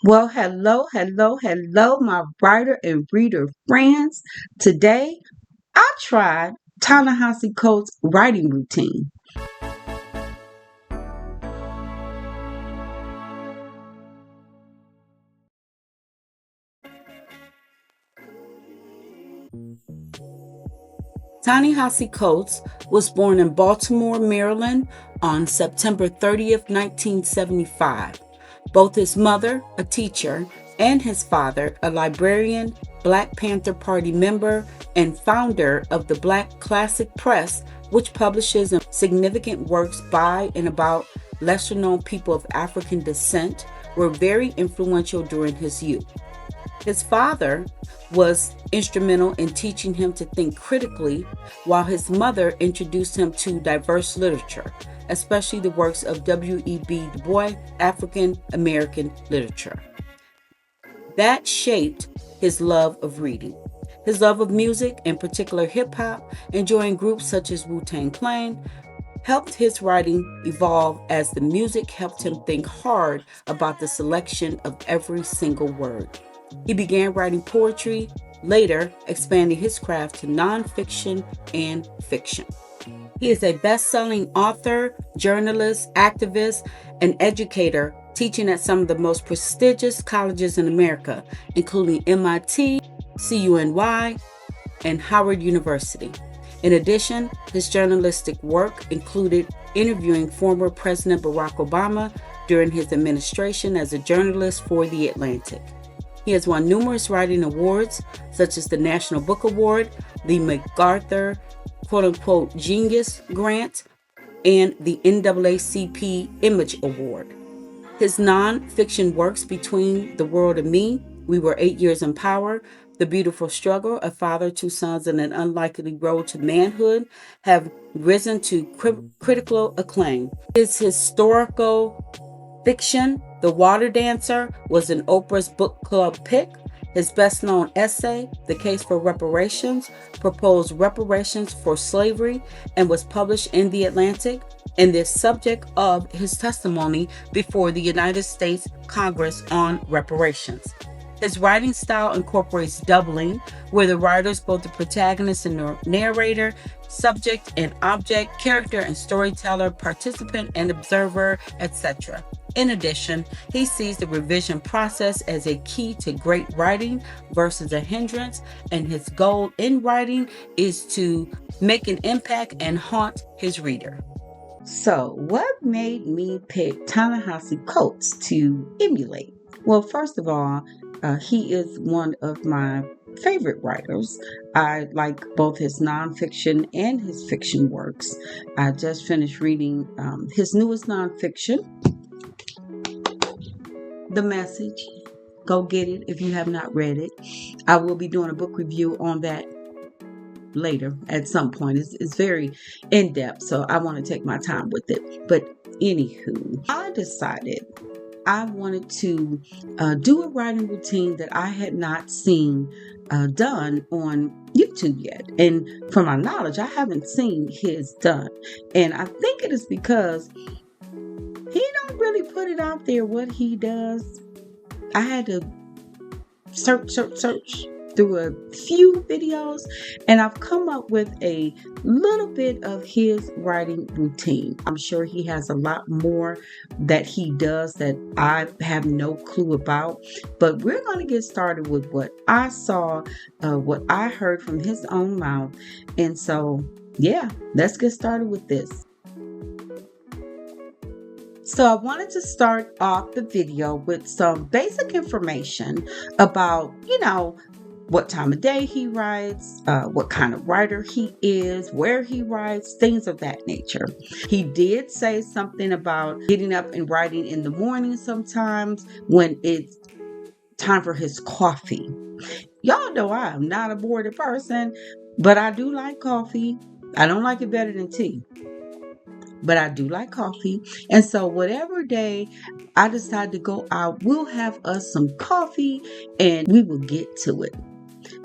Well, hello, my writer and reader friends. Today, I tried Ta-Nehisi Coates' writing routine. Ta-Nehisi Coates was born in Baltimore, Maryland on September 30th, 1975. Both his mother, a teacher, and his father, a librarian, Black Panther Party member, and founder of the Black Classic Press, which publishes significant works by and about lesser known people of African descent, were very influential during his youth. His father was instrumental in teaching him to think critically, while his mother introduced him to diverse literature, especially the works of W.E.B. Du Bois, African American literature. That shaped his love of reading. His love of music, in particular hip hop, and joining groups such as Wu-Tang Clan, helped his writing evolve as the music helped him think hard about the selection of every single word. He began writing poetry, later expanding his craft to nonfiction and fiction. He is a best-selling author, journalist, activist, and educator, teaching at some of the most prestigious colleges in America, including MIT, CUNY, and Howard University. In addition, his journalistic work included interviewing former President Barack Obama during his administration as a journalist for The Atlantic. He has won numerous writing awards, such as the National Book Award, the MacArthur quote-unquote Genius Grant, and the NAACP Image Award. His non-fiction works Between the World and Me, We Were 8 Years in Power, The Beautiful Struggle, A Father, Two Sons, and an Unlikely Road to Manhood have risen to critical acclaim. His historical fiction, The Water Dancer, was an Oprah's book club pick. His best-known essay, The Case for Reparations, proposed reparations for slavery and was published in The Atlantic and the subject of his testimony before the United States Congress on reparations. His writing style incorporates doubling, where the writer is both the protagonist and narrator, subject and object, character and storyteller, participant and observer, etc. In addition, he sees the revision process as a key to great writing versus a hindrance, and his goal in writing is to make an impact and haunt his reader. So, what made me pick Ta-Nehisi Coates to emulate? Well, first of all, he is one of my favorite writers. I like both his nonfiction and his fiction works. I just finished reading his newest nonfiction, The Message. Go get it if you have not read it. I will be doing a book review on that later at some point. It's very in-depth, so I want to take my time with it. But anywho, I decided I wanted to do a writing routine that I had not seen done on YouTube yet. And from my knowledge, I haven't seen his done. And I think it is because he don't really put it out there what he does. I had to search through a few videos, and I've come up with a little bit of his writing routine. I'm sure he has a lot more that he does that I have no clue about, but we're going to get started with what I saw, what I heard from his own mouth. And so, yeah, let's get started with this. So I wanted to start off the video with some basic information about, what time of day he writes, what kind of writer he is, where he writes, things of that nature. He did say something about getting up and writing in the morning sometimes when it's time for his coffee. Y'all know I am not a morning person, but I do like coffee. I don't like it better than tea, but I do like coffee. And so whatever day I decide to go out, we'll have us some coffee and we will get to it.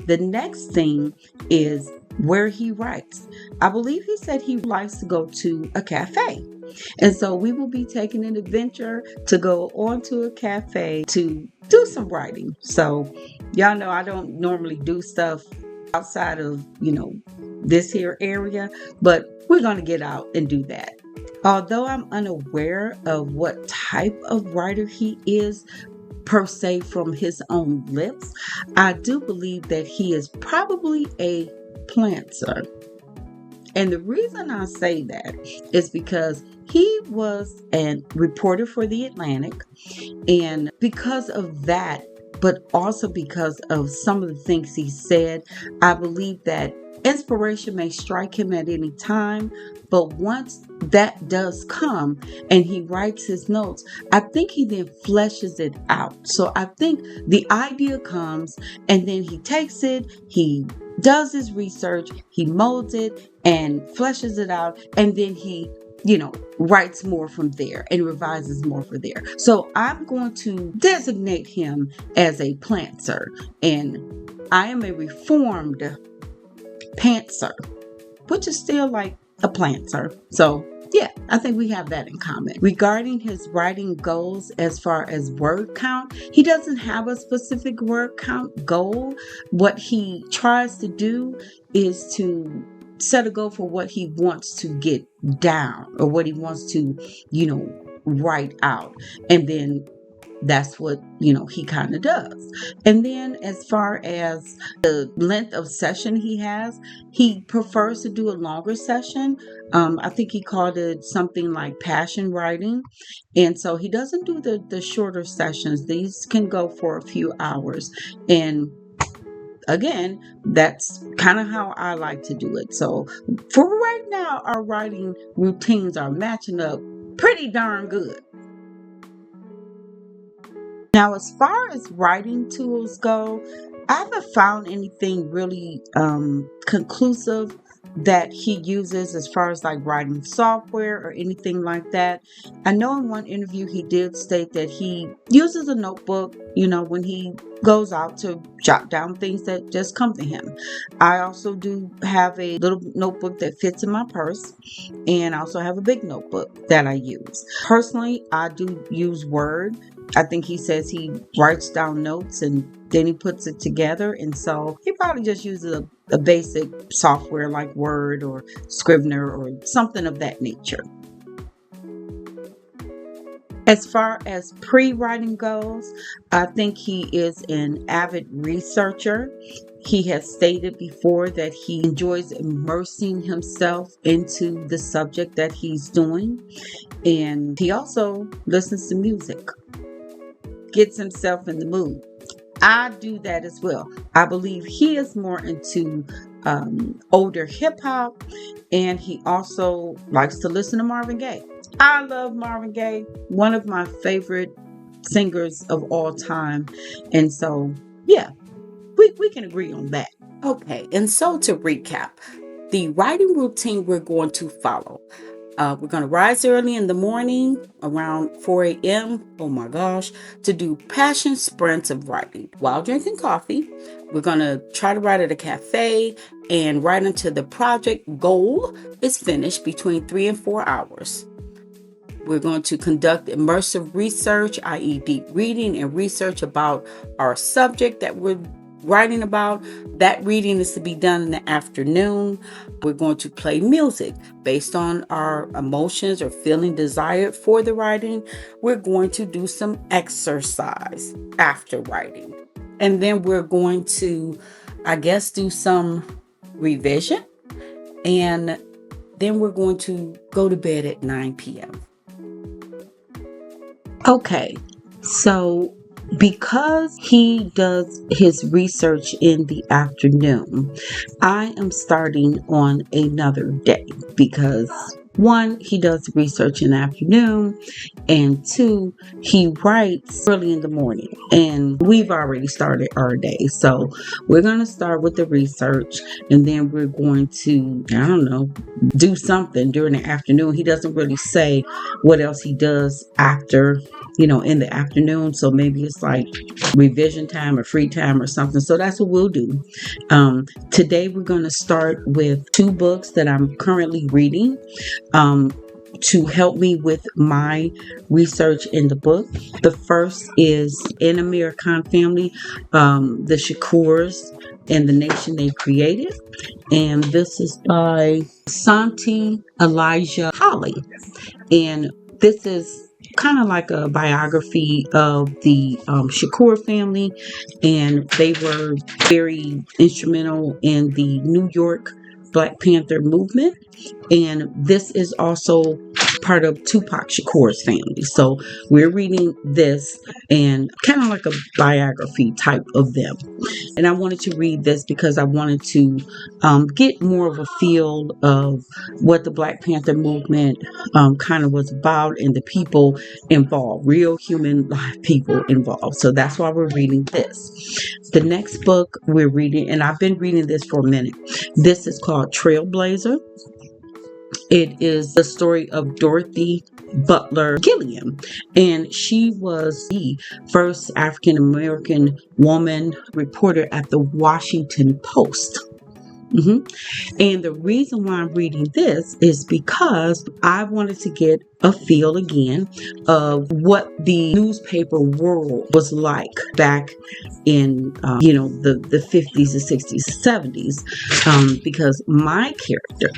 The next thing is where he writes. I believe he said he likes to go to a cafe. And so we will be taking an adventure to go onto a cafe to do some writing. So y'all know I don't normally do stuff outside of, this here area, but we're going to get out and do that. Although I'm unaware of what type of writer he is per se from his own lips, I do believe that he is probably a plantser. And the reason I say that is because he was a reporter for The Atlantic, and because of that, but also because of some of the things he said, I believe that inspiration may strike him at any time, but once that does come and he writes his notes, I think he then fleshes it out. So I think the idea comes and then he takes it, he does his research, he molds it and fleshes it out, and then he writes more from there and revises more from there. So I'm going to designate him as a plantser, and I am a reformed pantser, which is still like a plantser. So yeah, I think we have that in common. Regarding his writing goals as far as word count, he doesn't have a specific word count goal. What he tries to do is to set a goal for what he wants to get down or what he wants to, write out. And then that's what, he kind of does. And then as far as the length of session he has, he prefers to do a longer session. I think he called it something like passion writing. And so he doesn't do the shorter sessions. These can go for a few hours. And again, that's kind of how I like to do it. So for right now, our writing routines are matching up pretty darn good. Now, as far as writing tools go, I haven't found anything really conclusive that he uses as far as like writing software or anything like that. I know in one interview he did state that he uses a notebook, when he goes out to jot down things that just come to him. I also do have a little notebook that fits in my purse, and I also have a big notebook that I use. Personally, I do use Word. I think he says he writes down notes and then he puts it together. And so he probably just uses a basic software like Word or Scrivener or something of that nature. As far as pre-writing goes, I think he is an avid researcher. He has stated before that he enjoys immersing himself into the subject that he's doing. And he also listens to music, gets himself in the mood. I do that as well. I believe he is more into older hip hop, and he also likes to listen to Marvin Gaye. I love Marvin Gaye, one of my favorite singers of all time. And so, yeah, we can agree on that. Okay, and so to recap, the writing routine we're going to follow. We're going to rise early in the morning around 4 a.m. Oh my gosh, to do passion sprints of writing while drinking coffee. We're going to try to write at a cafe and write until the project goal is finished between 3 and 4 hours. We're going to conduct immersive research, i.e. deep reading and research about our subject that we're writing about. That reading is to be done in the afternoon. We're going to play music based on our emotions or feeling desired for the writing. We're going to do some exercise after writing. And then we're going to, do some revision. And then we're going to go to bed at 9 p.m. Okay, so because he does his research in the afternoon, I am starting on another day because one, he does the research in the afternoon, and two, he writes early in the morning. And we've already started our day. So we're going to start with the research, and then we're going to, I don't know, do something during the afternoon. He doesn't really say what else he does after, in the afternoon. So maybe it's like revision time or free time or something. So that's what we'll do. Today we're going to start with two books that I'm currently reading to help me with my research in the book. The first is In American Family, the Shakurs and the Nation They Created. And this is by Santi Elijah Holly. And this is kind of like a biography of the Shakur family. And they were very instrumental in the New York Black Panther movement. And this is also part of Tupac Shakur's family. So we're reading this and kind of like a biography type of them. And I wanted to read this because I wanted to get more of a feel of what the Black Panther movement kind of was about and the people involved, real human live people involved. So that's why we're reading this. The next book we're reading, and I've been reading this for a minute, this is called Trailblazer. It is the story of Dorothy Butler Gilliam, and she was the first African American woman reporter at the Washington Post. And the reason why I'm reading this is because I wanted to get a feel again of what the newspaper world was like back in, the 50s, the 60s, 70s, because my character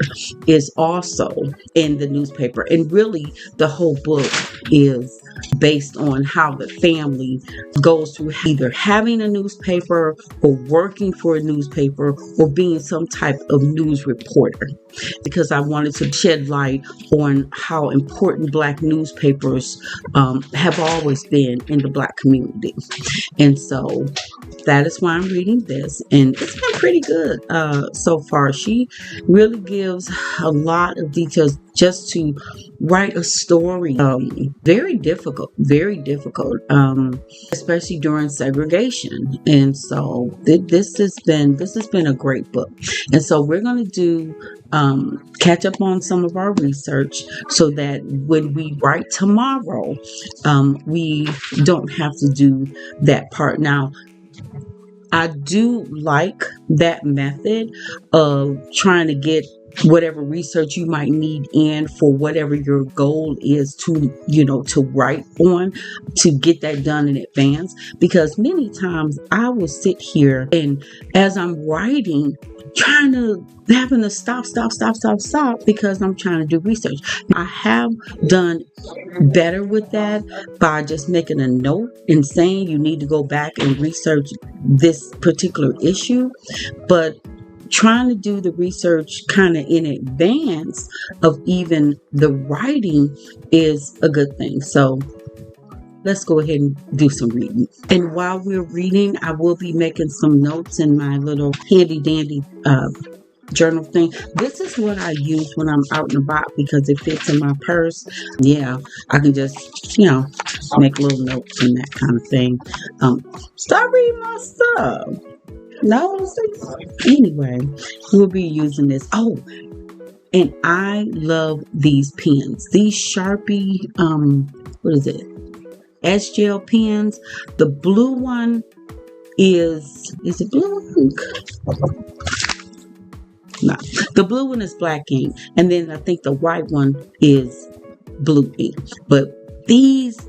is also in the newspaper. And really, the whole book is based on how the family goes through either having a newspaper or working for a newspaper or being some type of news reporter, because I wanted to shed light on how important Black newspapers have always been in the Black community. And so that is why I'm reading this, and it's been pretty good so far. She really gives a lot of details just to write a story. Very difficult, especially during segregation. And so this has been a great book. And so we're going to do catch up on some of our research so that when we write tomorrow, we don't have to do that part. Now, I do like that method of trying to get whatever research you might need in for whatever your goal is to write on, to get that done in advance. Because many times I will sit here and as I'm writing, having to stop because I'm trying to do research. I have done better with that by just making a note and saying you need to go back and research this particular issue, but trying to do the research kind of in advance of even the writing is a good thing. So let's go ahead and do some reading. And while we're reading, I will be making some notes in my little handy dandy journal thing. This is what I use when I'm out and about because it fits in my purse. Yeah, I can just, make little notes and that kind of thing. Start reading my stuff. No, anyway, we'll be using this. Oh, and I love these pens. These Sharpie, what is it? S-Gel pens. The blue one is it blue? No, the blue one is black ink, and then I think the white one is blue ink. But these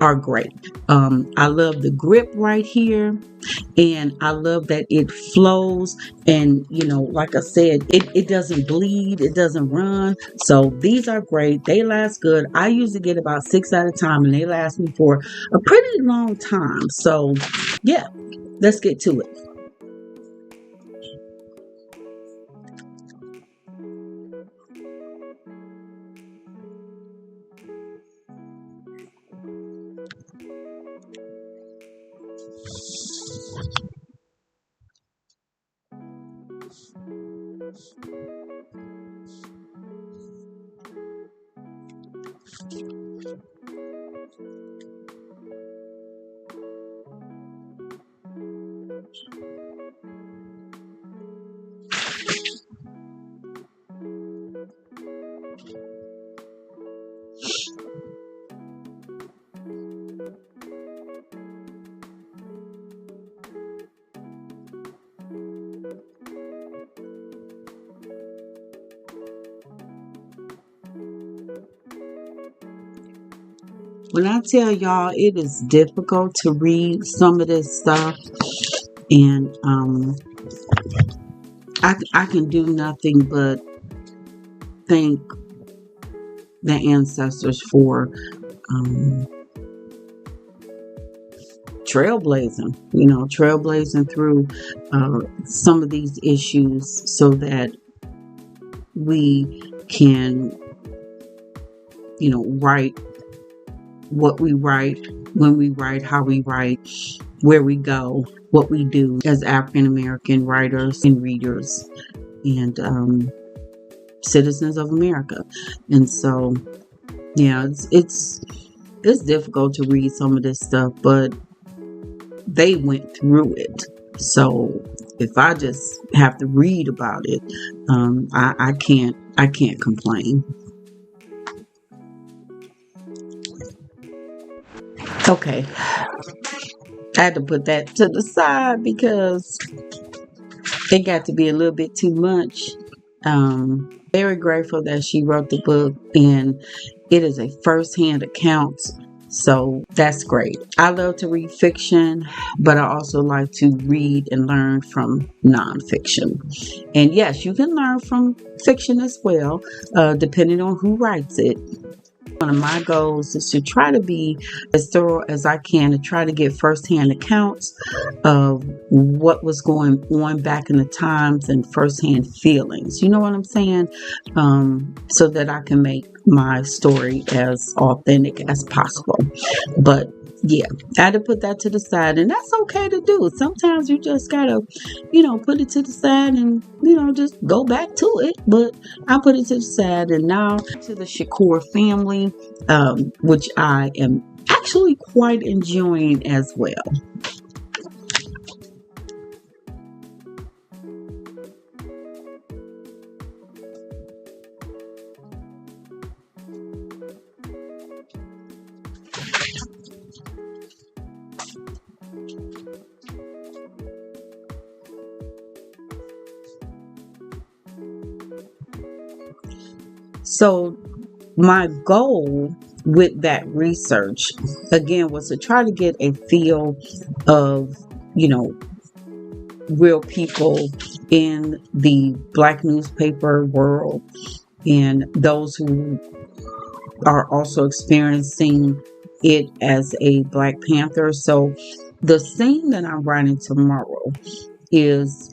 are great. I love the grip right here, and I love that it flows, and like I said, it doesn't bleed, it doesn't run. So these are great. They last good. I usually get about 6 at a time, and they last me for a pretty long time. So yeah, let's get to it. When I tell y'all, it is difficult to read some of this stuff, and I can do nothing but thank the ancestors for trailblazing through some of these issues so that we can, write what we write, when we write, how we write, where we go, what we do as African American writers and readers and citizens of America. And so, yeah, it's difficult to read some of this stuff, but they went through it. So if I just have to read about it, I can't complain. Okay, I had to put that to the side because it got to be a little bit too much. Very grateful that she wrote the book, and it is a first-hand account, so that's great. I love to read fiction, but I also like to read and learn from nonfiction. And yes, you can learn from fiction as well, depending on who writes it. One of my goals is to try to be as thorough as I can to try to get firsthand accounts of what was going on back in the times and firsthand feelings. You know what I'm saying? So that I can make my story as authentic as possible. But yeah, I had to put that to the side, and that's okay to do. Sometimes you just gotta, put it to the side and, just go back to it. But I put it to the side, and now to the Shakur family, which I am actually quite enjoying as well. So my goal with that research, again, was to try to get a feel of, real people in the Black newspaper world and those who are also experiencing it as a Black Panther. So the scene that I'm writing tomorrow is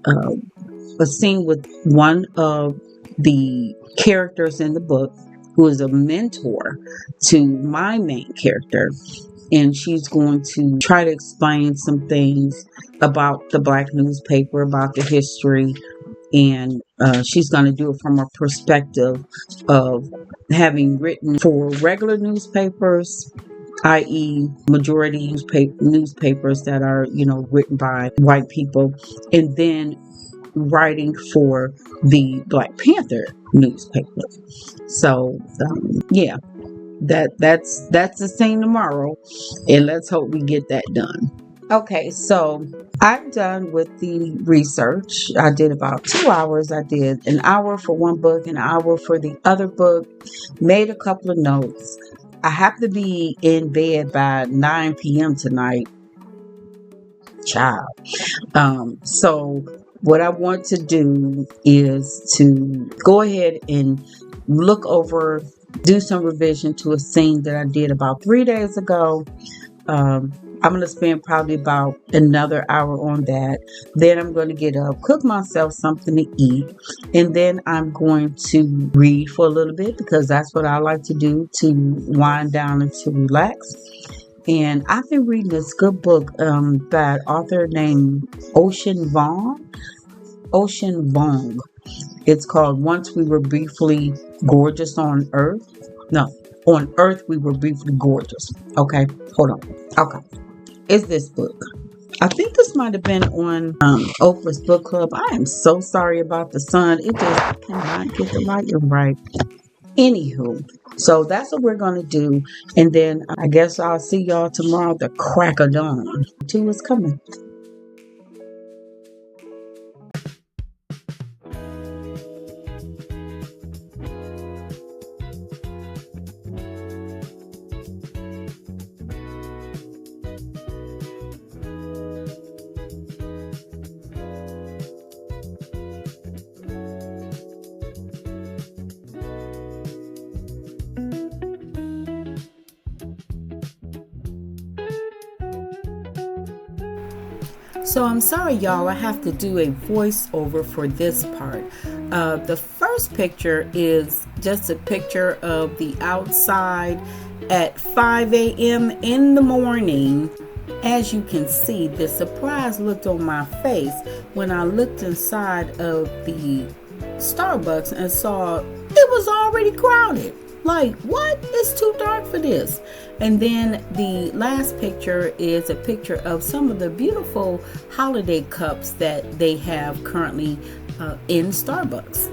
a scene with one of the characters in the book who is a mentor to my main character. And she's going to try to explain some things about the Black newspaper, about the history. And she's going to do it from a perspective of having written for regular newspapers, i.e. majority newspapers that are, written by white people, and then writing for the Black Panther newspaper. So yeah, that's the scene tomorrow, and let's hope we get that done. Okay, so I'm done with the research. I did about 2 hours. I did an hour for one book, an hour for the other book, made a couple of notes. I have to be in bed by 9 p.m. tonight. Child. So what I want to do is to go ahead and look over, do some revision to a scene that I did about 3 days ago. I'm going to spend probably about another hour on that. Then I'm going to get up, cook myself something to eat, and then I'm going to read for a little bit because that's what I like to do to wind down and to relax. And I've been reading this good book by an author named Ocean Vuong. It's called Once We Were Briefly Gorgeous on Earth. No, on Earth we were briefly gorgeous. Okay, hold on. Okay, it's this book. I think this might have been on Oprah's book club. I am so sorry about the sun. It just cannot get the lighting right. Anywho, so that's what we're going to do. And then I guess I'll see y'all tomorrow at the crack of dawn. 2 is coming. So I'm sorry, y'all, I have to do a voiceover for this part. The first picture is just a picture of the outside at 5 a.m. in the morning. As you can see, the surprise look on my face when I looked inside of the Starbucks and saw it was already crowded. Like, what? It's too dark for this. And then the last picture is a picture of some of the beautiful holiday cups that they have currently in Starbucks.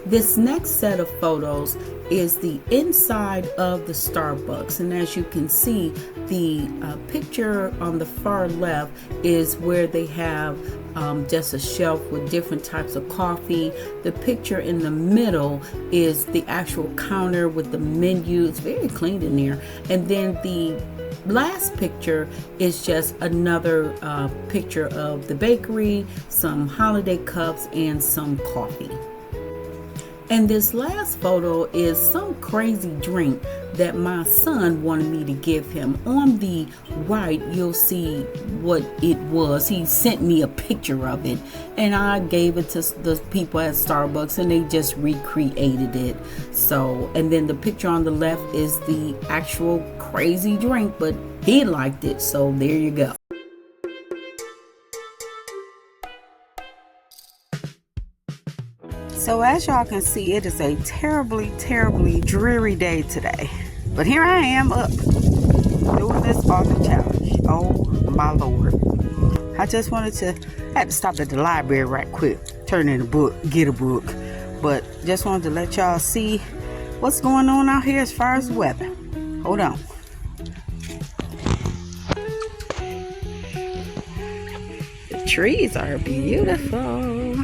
This next set of photos is the inside of the Starbucks, and as you can see, the picture on the far left is where they have just a shelf with different types of coffee. The picture in the middle is the actual counter with the menu. It's very clean in there. And then the last picture is just another picture of the bakery, some holiday cups, and some coffee. And this last photo is some crazy drink that my son wanted me to give him. On the right, you'll see what it was. He sent me a picture of it, and I gave it to the people at Starbucks, and they just recreated it. So, and then the picture on the left is the actual crazy drink, but he liked it, so there you go. So as y'all can see, it is a terribly, terribly dreary day today. But here I am up doing this author challenge. Oh my Lord. I just wanted to, I had to stop at the library right quick, turn in a book, get a book. But just wanted to let y'all see what's going on out here as far as the weather. Hold on. The trees are beautiful.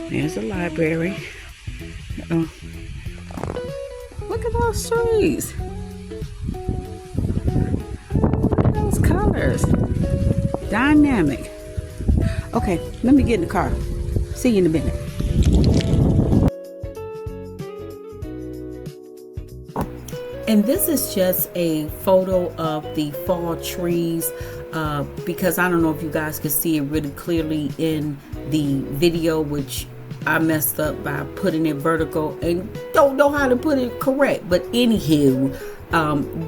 There's a library. Look at those trees. Look at those colors. Dynamic. Okay, let me get in the car. See you in a minute. And this is just a photo of the fall trees because I don't know if you guys can see it really clearly in the video, which I messed up by putting it vertical and don't know how to put it correct. But anywho,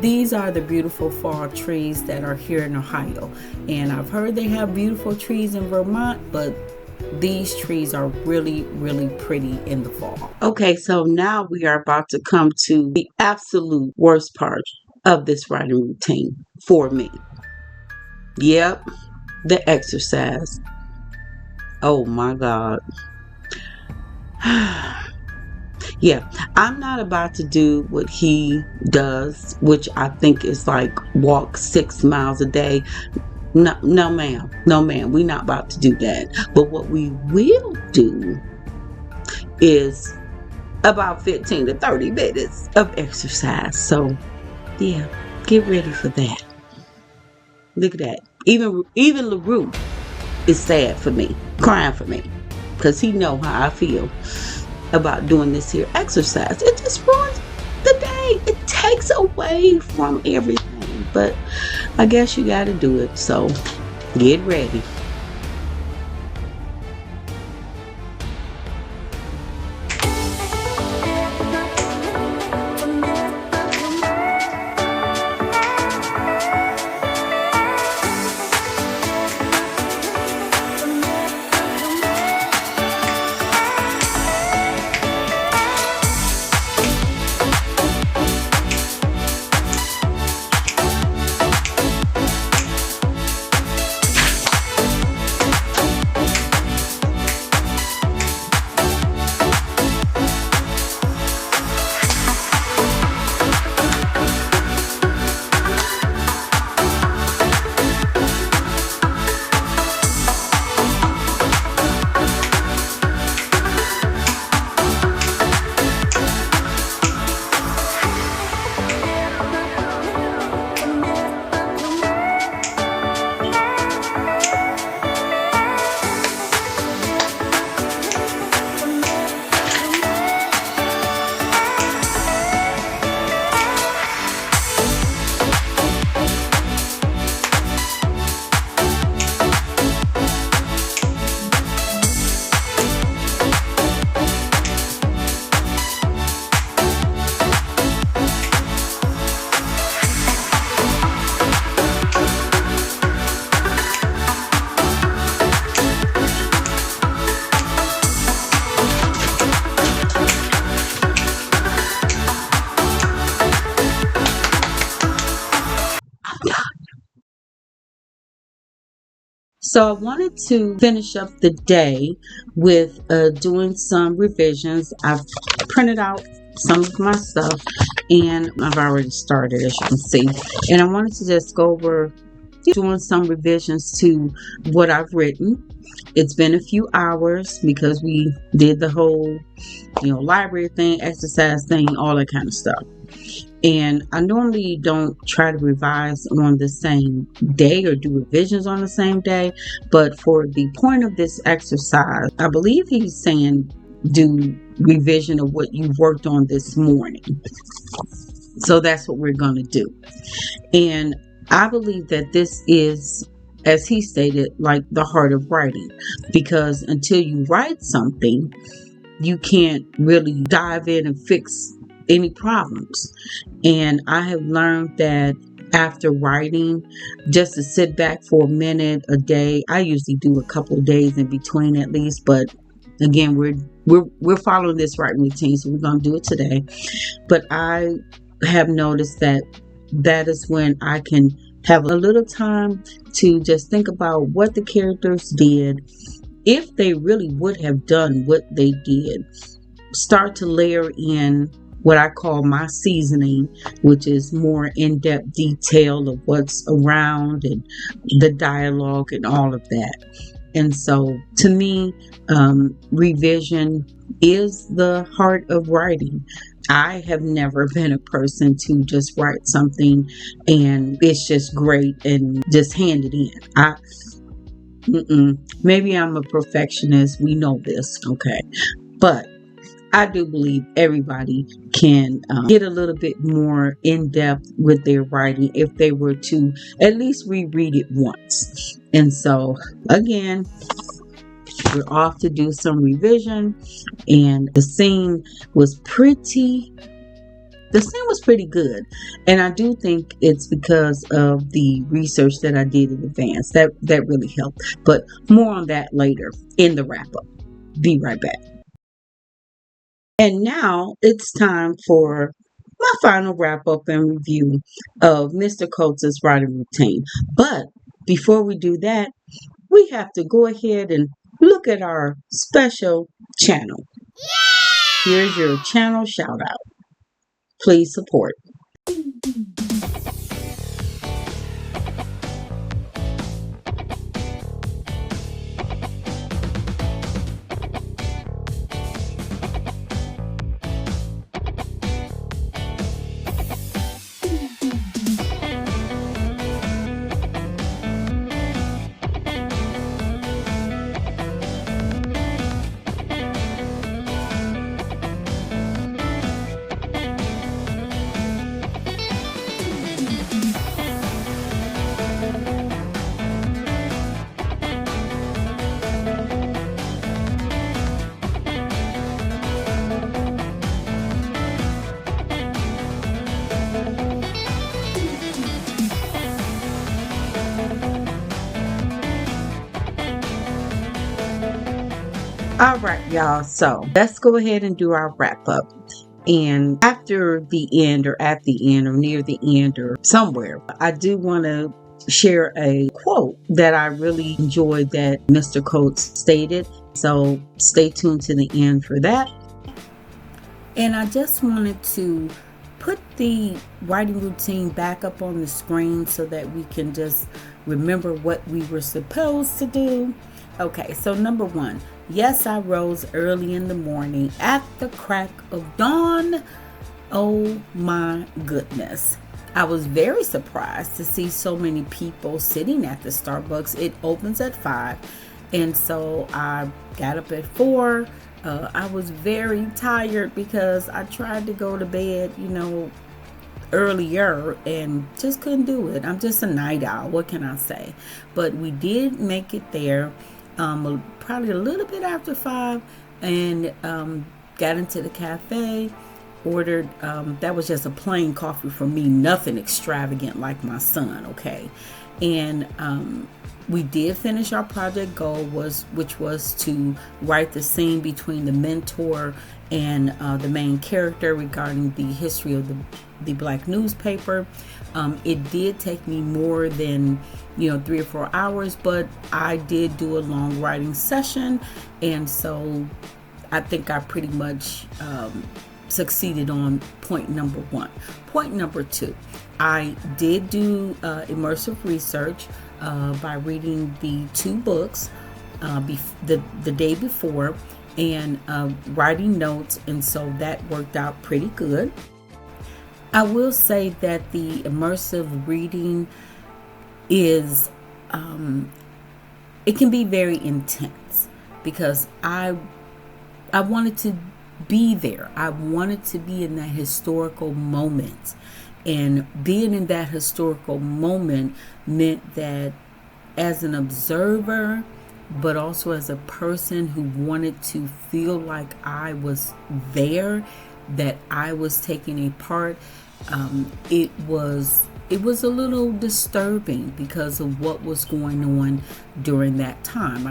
these are the beautiful fall trees that are here in Ohio. And I've heard they have beautiful trees in Vermont, but these trees are really, really pretty in the fall. Okay, so now we are about to come to the absolute worst part of this writing routine for me. Yep, the exercise. Oh my God. Yeah, I'm not about to do what he does, which I think is like walk 6 miles a day. No, ma'am. No, ma'am. We're not about to do that. But what we will do is about 15 to 30 minutes of exercise. So, yeah, get ready for that. Look at that. Even LaRue is sad for me, crying for me, because he know how I feel about doing this here exercise. It just ruins the day. It takes away from everything. But I guess you got to do it. So get ready. So I wanted to finish up the day with doing some revisions. I've printed out some of my stuff and I've already started, as you can see. And I wanted to just go over doing some revisions to what I've written. It's been a few hours because we did the whole, library thing, exercise thing, all that kind of stuff. And I normally don't try to revise on the same day or do revisions on the same day. But for the point of this exercise, I believe he's saying do revision of what you worked on this morning. So that's what we're going to do. And I believe that this is, as he stated, like the heart of writing. Because until you write something, you can't really dive in and fix any problems. And I have learned that after writing, just to sit back for a minute a day. I usually do a couple of days in between at least, but again, we're following this writing routine, so we're going to do it today. But I have noticed that is when I can have a little time to just think about what the characters did, if they really would have done what they did. Start to layer in what I call my seasoning, which is more in-depth detail of what's around and the dialogue and all of that. And so to me, revision is the heart of writing. I have never been a person to just write something and it's just great and just hand it in. Maybe I'm a perfectionist. We know this, okay? But I do believe everybody can get a little bit more in depth with their writing if they were to at least reread it once. And so, again, we're off to do some revision, and the scene was pretty good. And I do think it's because of the research that I did in advance. That really helped. But more on that later in the wrap up. Be right back. And now it's time for my final wrap up and review of Mr. Coates' writing routine. But before we do that, we have to go ahead and look at our special channel. Here's your channel shout out. Please support. All right, y'all. So let's go ahead and do our wrap up. And after the end, or at the end, or near the end, or somewhere, I do want to share a quote that I really enjoyed that Mr. Coates stated. So stay tuned to the end for that. And I just wanted to put the writing routine back up on the screen so that we can just remember what we were supposed to do. Okay, so number 1. Yes, I rose early in the morning at the crack of dawn. Oh my goodness. I was very surprised to see so many people sitting at the Starbucks. It opens at 5. And so I got up at 4. I was very tired because I tried to go to bed, earlier and just couldn't do it. I'm just a night owl. What can I say? But we did make it there. Probably a little bit after 5, and got into the cafe, ordered, that was just a plain coffee for me, nothing extravagant like my son, okay? And we did finish our project goal, which was to write the scene between the mentor and the main character regarding the history of the black newspaper. It did take me more than 3 or 4 hours, but I did do a long writing session, and so I think I pretty much succeeded on point number 1. Point number 2, I did do immersive research by reading the 2 books the day before and writing notes, and so that worked out pretty good. I will say that the immersive reading is it can be very intense because I wanted to be there. I wanted to be in that historical moment, and being in that historical moment meant that as an observer, but also as a person who wanted to feel like I was there, that I was taking a part, it was a little disturbing because of what was going on during that time.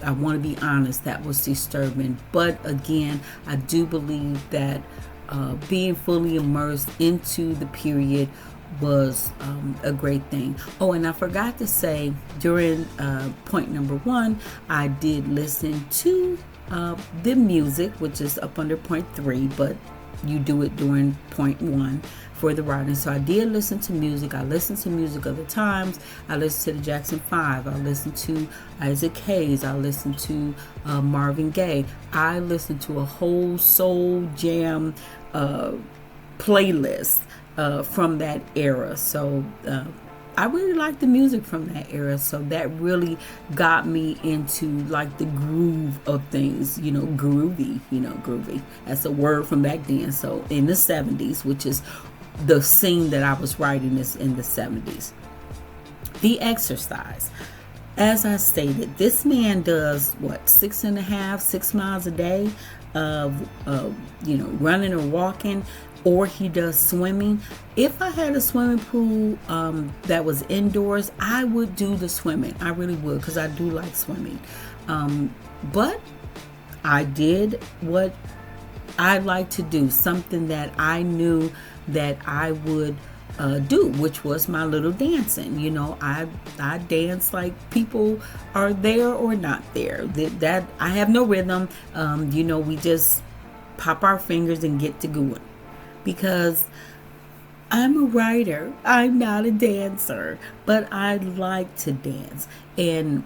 I want to be honest, that was disturbing. But again, I do believe that being fully immersed into the period was a great thing. Oh, and I forgot to say, during point number 1, I did listen to the music, which is up under point 3, but you do it during point 1 for the writing. So I did listen to music. I listened to music other times. I listened to the Jackson 5. I listened to Isaac Hayes. I listened to Marvin Gaye. I listened to a whole soul jam playlist from that era. So I really like the music from that era. So that really got me into like the groove of things, groovy. That's a word from back then. So in the 70s, which is the scene that I was writing is in the 70s. The exercise. As I stated, this man does 6 miles a day of running or walking, or he does swimming. If I had a swimming pool that was indoors, I would do the swimming. I really would, because I do like swimming. But I did what I like to do, something that I knew that I would do, which was my little dancing. I dance like people are there or not there. That I have no rhythm. We just pop our fingers and get to going. Because I'm a writer, I'm not a dancer, but I like to dance. And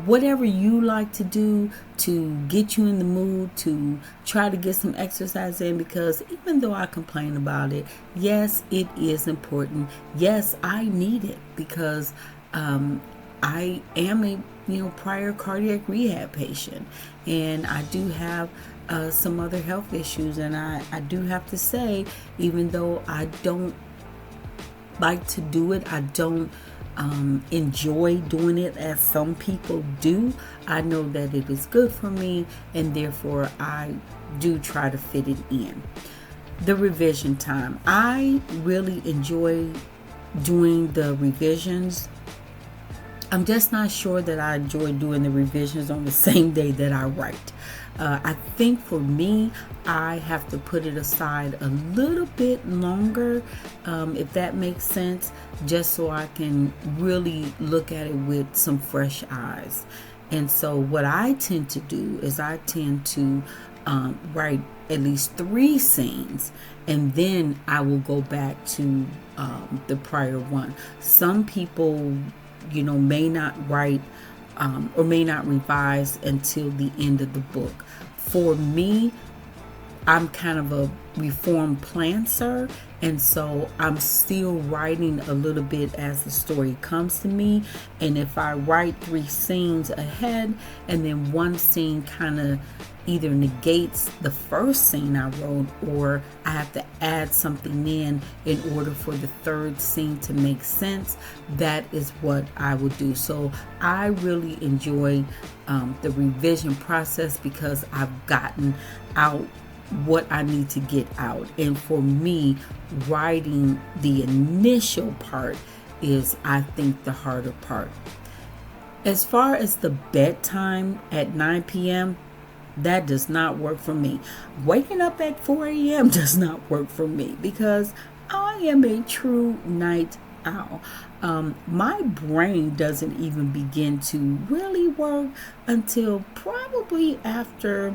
whatever you like to do to get you in the mood, to try to get some exercise in, because even though I complain about it, yes, it is important. Yes, I need it because I am a prior cardiac rehab patient, and I do have some other health issues. And I do have to say, even though I don't like to do it, I don't enjoy doing it as some people do, I know that it is good for me, and therefore I do try to fit it in. The revision time. I really enjoy doing the revisions. I'm just not sure that I enjoy doing the revisions on the same day that I write. I think for me, I have to put it aside a little bit longer, if that makes sense, just so I can really look at it with some fresh eyes. And so what I tend to do is I tend to write at least 3 scenes, and then I will go back to the prior one. Some people, may not write or may not revise until the end of the book. For me, I'm kind of a reformed planter, and so I'm still writing a little bit as the story comes to me. And if I write 3 scenes ahead, and then one scene kind of either negates the first scene I wrote, or I have to add something in order for the 3rd scene to make sense, that is what I would do. So I really enjoy the revision process because I've gotten out what I need to get out. And for me, writing the initial part is, I think, the harder part. As far as the bedtime at 9 p.m., that does not work for me. Waking up at 4 a.m. does not work for me because I am a true night owl. My brain doesn't even begin to really work until probably after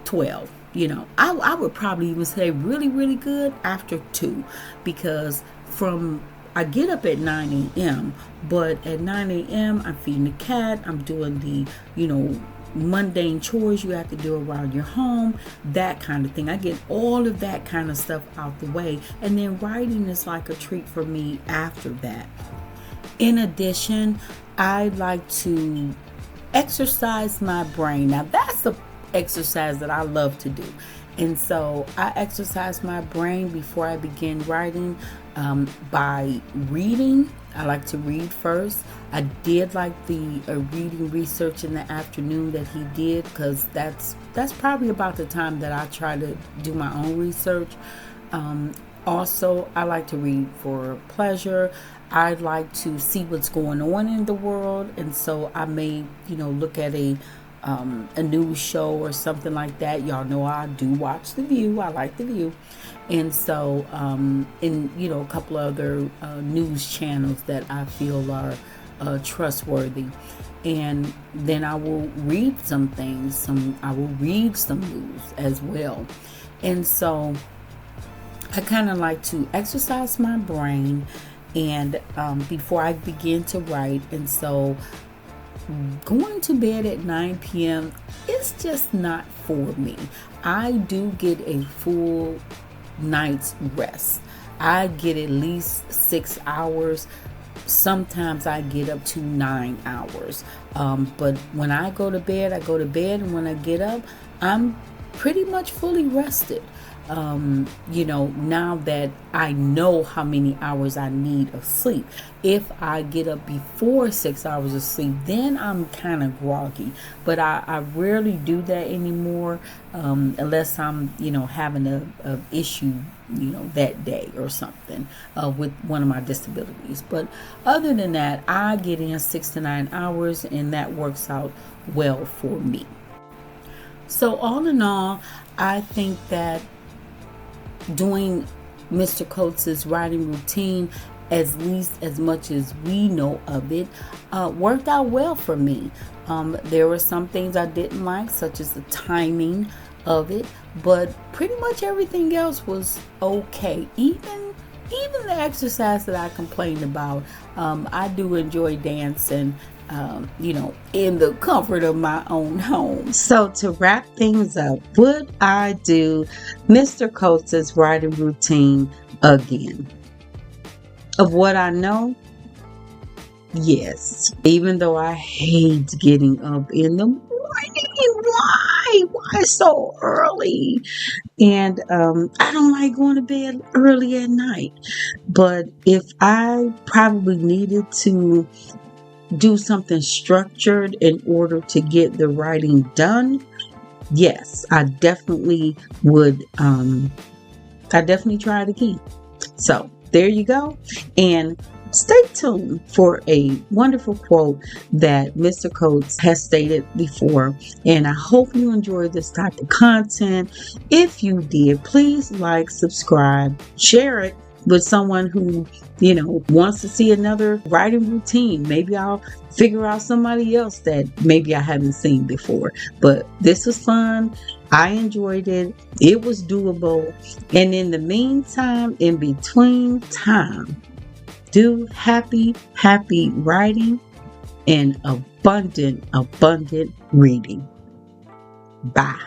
12. I would probably even say really, really good after 2, because I get up at 9 a.m., but at 9 a.m. I'm feeding the cat, I'm doing the, mundane chores you have to do around your home, that kind of thing. I get all of that kind of stuff out the way, and then writing is like a treat for me after that. In addition, I like to exercise my brain. Now that's the exercise that I love to do. And so I exercise my brain before I begin writing by reading. I like to read first. I did like the reading research in the afternoon that he did, because that's probably about the time that I try to do my own research. Also, I like to read for pleasure. I like to see what's going on in the world, and so I may, look at a news show or something like that. Y'all know I do watch The View. I like The View. And so, a couple other news channels that I feel are trustworthy. And then I will read some things. I will read some news as well. And so I kind of like to exercise my brain and before I begin to write. And so going to bed at 9 p.m. is just not for me. I do get a full night's rest. I get at least 6 hours. Sometimes I get up to 9 hours. But when I go to bed, and when I get up, I'm pretty much fully rested. Now that I know how many hours I need of sleep. If I get up before 6 hours of sleep, then I'm kind of groggy. But I rarely do that anymore, unless I'm, having a issue, that day or something with one of my disabilities. But other than that, I get in 6 to 9 hours, and that works out well for me. So all in all, I think that doing Mr. Coates' writing routine, at least as much as we know of it, worked out well for me. There were some things I didn't like, such as the timing of it, but pretty much everything else was okay. Even the exercise that I complained about, I do enjoy dancing, in the comfort of my own home. So to wrap things up, would I do Mr. Coates' writing routine again? Of what I know, yes. Even though I hate getting up in the morning. Why so early? And I don't like going to bed early at night. But if I probably needed to do something structured in order to get the writing done, yes, I definitely would. I definitely try it again. So there you go. And stay tuned for a wonderful quote that Mr. Coates has stated before. And I hope you enjoyed this type of content. If you did, please like, subscribe, share it with someone who, wants to see another writing routine. Maybe I'll figure out somebody else that maybe I haven't seen before. But this was fun. I enjoyed it. It was doable. And in the meantime, in between time, do happy writing and abundant reading. Bye.